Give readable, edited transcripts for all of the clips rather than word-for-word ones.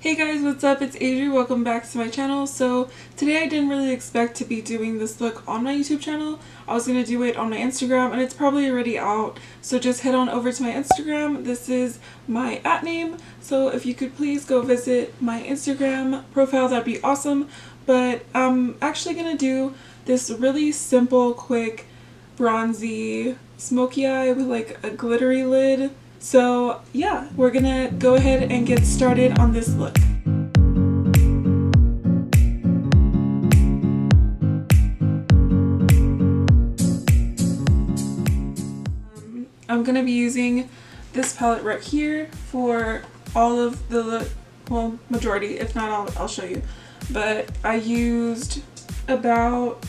Hey guys, what's up? It's Adri. Welcome back to my channel. So today I didn't really expect to be doing this look on my YouTube channel. I was going to do it on my Instagram and it's probably already out. So just head on over to my Instagram. This is my @name. So if you could please go visit my Instagram profile, that'd be awesome. But I'm actually going to do this really simple, quick, bronzy, smoky eye with like a glittery lid. So yeah, we're gonna go ahead and get started on this look. I'm gonna be using this palette right here for all of the look, well, majority, if not all, I'll show you. But I used about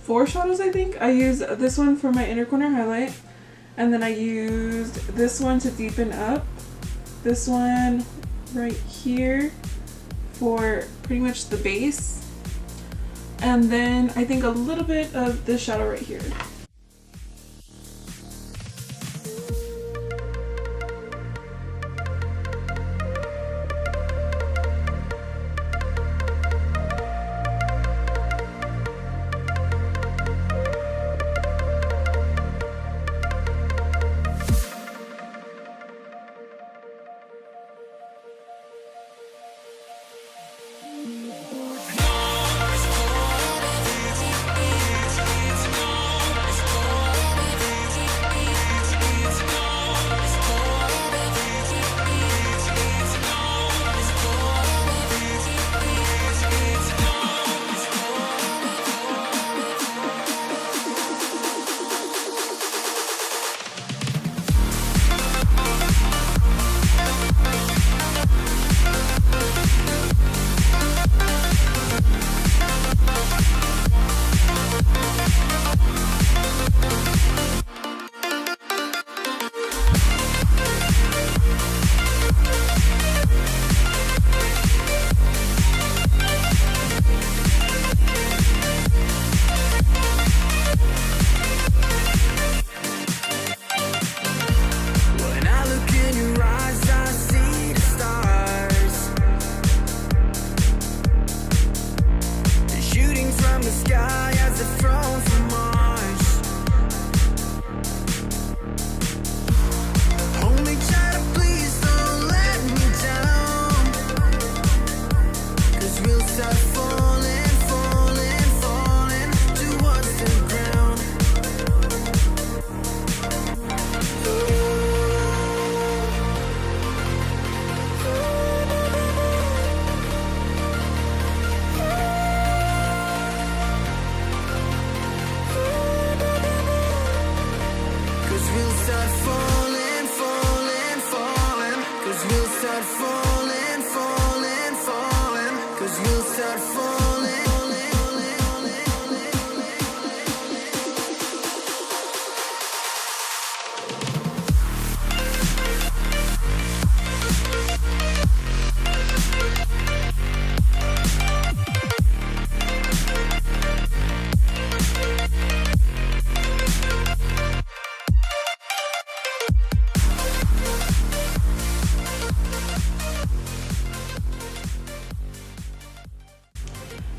4 shadows, I think. I used this one for my inner corner highlight. And then I used this one to deepen up, this one right here for pretty much the base, and then I think a little bit of this shadow right here.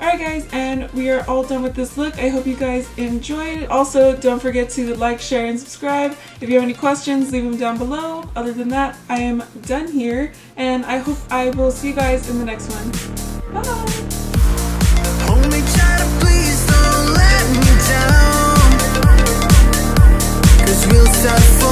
Alright guys, and we are all done with this look. I hope you guys enjoyed. Also, don't forget to like, share, and subscribe. If you have any questions, leave them down below. Other than that, I am done here, and I hope I will see you guys in the next one. Bye! Only try to please don't let me down, 'cause we'll start